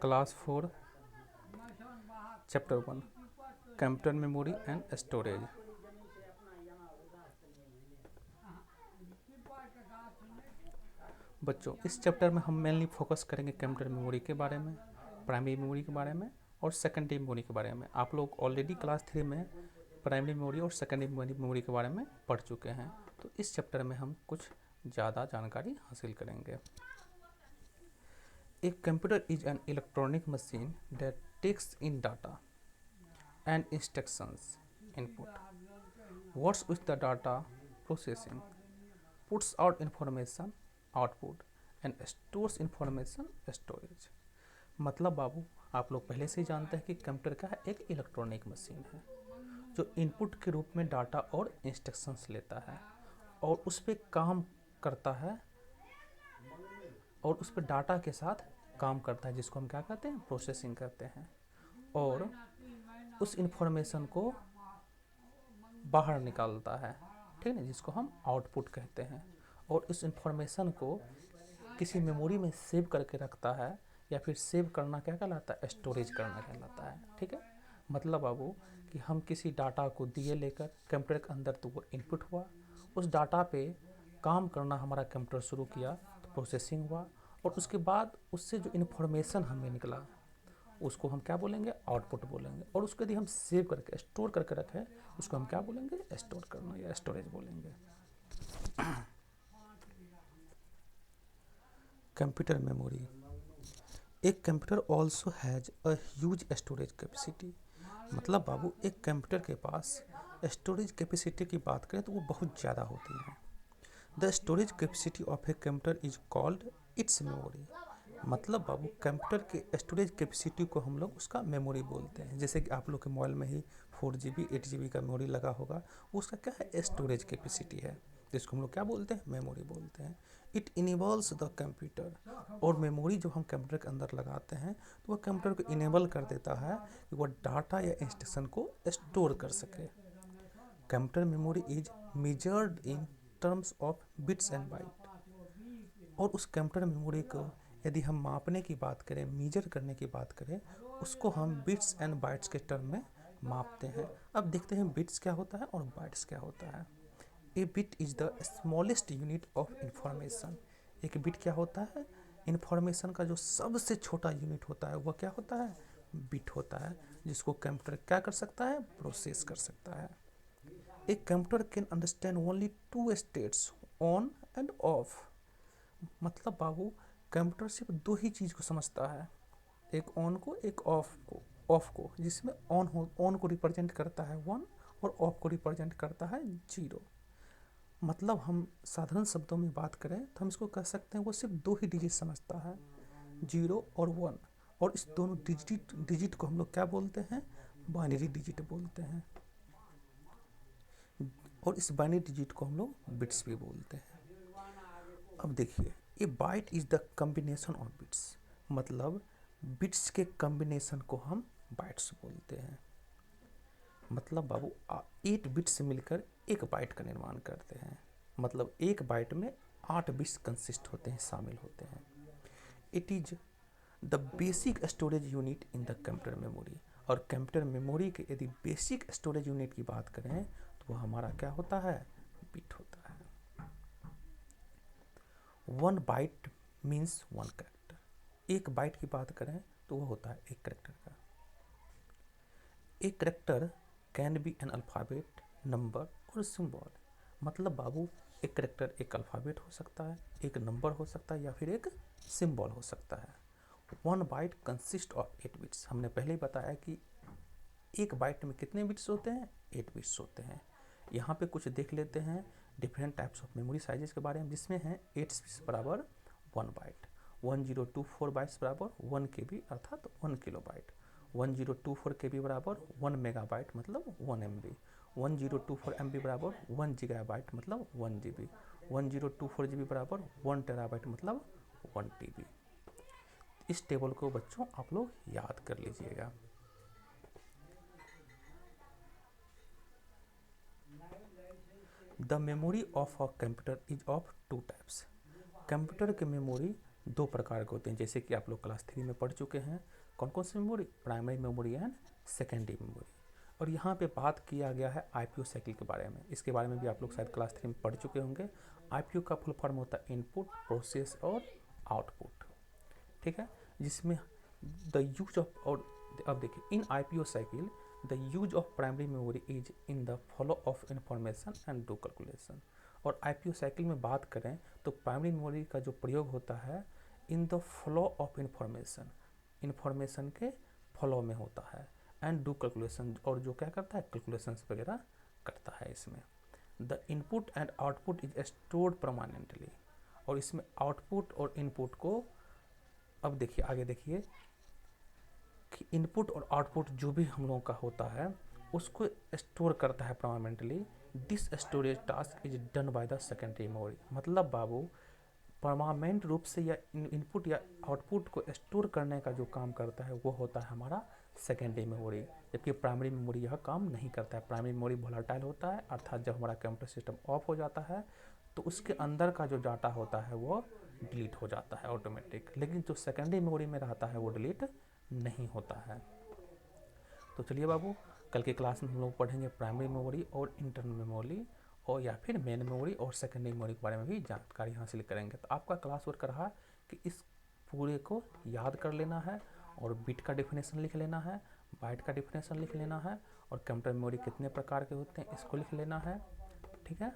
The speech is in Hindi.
Class 4 chapter 1 computer memory and storage. बच्चों, इस चैप्टर में हम मेनली फोकस करेंगे कंप्यूटर मेमोरी के बारे में, प्राइमरी मेमोरी के बारे में और सेकेंडरी मेमोरी के बारे में। आप लोग ऑलरेडी क्लास 3 में प्राइमरी मेमोरी और सेकेंडरी मेमोरी के बारे में पढ़ चुके हैं, तो इस चैप्टर में हम कुछ ज़्यादा जानकारी हासिल करेंगे। A computer is an electronic machine that takes in data and instructions input, works with the data processing, puts out information output and stores information storage। मतलब बाबू, आप लोग पहले से ही जानते हैं कि कंप्यूटर का एक इलेक्ट्रॉनिक मशीन है जो इनपुट के रूप में डाटा और इंस्ट्रक्शंस लेता है और उस पर काम करता है और उस पर डाटा के साथ काम करता है, जिसको हम क्या कहते हैं, प्रोसेसिंग करते हैं, और उस इंफॉर्मेशन को बाहर निकालता है, ठीक है, जिसको हम आउटपुट कहते हैं, और उस इंफॉर्मेशन को किसी मेमोरी में सेव करके रखता है, या फिर सेव करना क्या कहलाता है, स्टोरेज करना कहलाता है। ठीक है, मतलब बाबू कि हम किसी डाटा को दिए लेकर कंप्यूटर के अंदर, तो वो इनपुट हुआ, उस डाटा पे काम करना हमारा कंप्यूटर शुरू किया, तो प्रोसेसिंग हुआ, और उसके बाद उससे जो इन्फॉर्मेशन हमें निकला उसको हम क्या बोलेंगे, आउटपुट बोलेंगे, और उसको यदि हम सेव करके स्टोर करके रखें उसको हम क्या बोलेंगे, स्टोर करना या स्टोरेज बोलेंगे। Computer memory. एक computer also has a huge storage capacity. मतलब बाबू, एक कंप्यूटर के पास स्टोरेज कैपेसिटी की बात करें तो वो बहुत ज़्यादा होती है। The storage capacity of a computer is called its memory. मतलब बाबू, कंप्यूटर के स्टोरेज कैपेसिटी को हम लोग उसका मेमोरी बोलते हैं। जैसे कि आप लोग के मोबाइल में ही 4 GB 8 GB का मेमोरी लगा होगा, उसका क्या है, स्टोरेज कैपेसिटी है, जिसको हम लोग क्या बोलते हैं, मेमोरी बोलते हैं। It enables the computer. और मेमोरी जो हम कंप्यूटर के अंदर लगाते हैं तो वह कंप्यूटर को इनेबल कर देता है कि वह डाटा या इंस्ट्रक्शन को स्टोर कर सके। Computer memory is measured in terms of bits and byte. और उस कंप्यूटर मेमोरी को यदि हम मापने की बात करें, मेजर करने की बात करें, उसको हम बिट्स एंड बाइट्स के टर्म में मापते हैं। अब देखते हैं बिट्स क्या होता है और बाइट्स क्या होता है। ए bit is the smallest unit of information. एक बिट क्या होता है, इंफॉर्मेशन का जो सबसे छोटा यूनिट होता है वह क्या होता है, बिट होता है, जिसको कंप्यूटर क्या कर सकता है, प्रोसेस कर सकता है। A computer can understand only 2 states, on end of. मतलब बाबू, कंप्यूटर सिर्फ 2 ही चीज़ को समझता है, एक ऑन को, एक ऑफ को, जिसमें ऑन को रिप्रेजेंट करता है 1 और ऑफ को रिप्रेजेंट करता है 0। मतलब हम साधारण शब्दों में बात करें तो हम इसको कह सकते हैं वो सिर्फ 2 ही डिजिट समझता है, 0 और 1, और इस दोनों डिजिट को हम लोग क्या बोलते हैं, बाइनरी डिजिट बोलते हैं, और इस बाइनरी डिजिट को हम लोग बिट्स भी बोलते हैं। अब देखिए, ए bite is the combination of bits. मतलब बिट्स के कॉम्बिनेशन को हम बाइट्स बोलते हैं। मतलब बाबू, 8 बिट्स से मिलकर एक बाइट का निर्माण करते हैं। मतलब एक बाइट में 8 बिट्स कंसिस्ट होते हैं, शामिल होते हैं। It is the basic storage unit in the computer memory. और कंप्यूटर मेमोरी के यदि बेसिक स्टोरेज यूनिट की बात करें तो वह हमारा क्या होता है, बिट होता है। 1 बाइट मीन्स 1 करेक्टर। एक बाइट की बात करें तो वो होता है एक करेक्टर का। एक character can be N alphabet, number और सिंबल। मतलब बाबू, एक करेक्टर एक अल्फ़ाबेट हो सकता है, एक नंबर हो सकता है, या फिर एक सिंबल हो सकता है। 1 बाइट कंसिस्ट ऑफ 8 बिट्स। हमने पहले ही बताया कि एक बाइट में कितने बिट्स होते हैं, 8 बिट्स होते हैं। यहाँ पे कुछ देख लेते हैं different types of memory sizes के बारे में, जिसमें है 8 बिट्स बराबर 1 बाइट, 1024 बाइट्स बराबर 1 KB अर्थात 1 किलोबाइट, 1024 KB बराबर 1 मेगाबाइट मतलब 1 MB, 1024 MB बराबर 1 गीगाबाइट मतलब 1 GB, 1024 GB बराबर 1 टेराबाइट मतलब 1 TB। इस टेबल को बच्चों आप लोग याद कर लीजिएगा। The memory of a computer is of 2 types. Computer की मेमोरी दो प्रकार के होते हैं, जैसे कि आप लोग क्लास 3 में पढ़ चुके हैं। कौन कौन सी memory? Primary memory and secondary memory. और यहाँ पे बात किया गया है आईपीओ साइकिल के बारे में। इसके बारे में भी आप लोग शायद क्लास 3 में पढ़ चुके होंगे। आईपीओ का फुल फॉर्म होता है इनपुट, प्रोसेस और आउटपुट, ठीक है। जिसमें द यूज ऑफ, और अब देखिए इन IPO cycle the use of primary memory is in the flow of information and do calculation. और आईपीओ साइकिल में बात करें तो प्राइमरी मेमोरी का जो प्रयोग होता है in the flow of information, information के फ्लो में होता है, एंड डू कैलकुलेशन, और जो क्या करता है कैलकुलेशन वगैरह करता है इसमें। The input and output is stored permanently. और इसमें आउटपुट और इनपुट को, अब देखिए आगे देखिए कि इनपुट और आउटपुट जो भी हम लोगों का होता है उसको स्टोर करता है permanently. This storage task is done by the secondary memory. मतलब बाबू परमानेंट रूप से या इनपुट या आउटपुट को स्टोर करने का जो काम करता है वो होता है हमारा सेकेंडरी मेमोरी, जबकि प्राइमरी मेमोरी यह काम नहीं करता है। प्राइमरी मेमोरी वोलेटाइल होता है, अर्थात जब हमारा कंप्यूटर सिस्टम ऑफ हो जाता है तो उसके अंदर का जो डाटा होता है वो डिलीट हो जाता है ऑटोमेटिक, लेकिन जो सेकेंडरी मेमोरी में रहता है वो डिलीट नहीं होता है। तो चलिए बाबू, कल के क्लास में हम लोग पढ़ेंगे प्राइमरी मेमोरी और इंटरनल मेमोरी, और या फिर मेन मेमोरी और सेकेंडरी मेमोरी के बारे में भी जानकारी हासिल करेंगे। तो आपका क्लास वर्क रहा कि इस पूरे को याद कर लेना है और बिट का डेफिनेशन लिख लेना है, बाइट का डेफिनेशन लिख लेना है, और कंप्यूटर मेमोरी कितने प्रकार के होते हैं इसको लिख लेना है, ठीक है।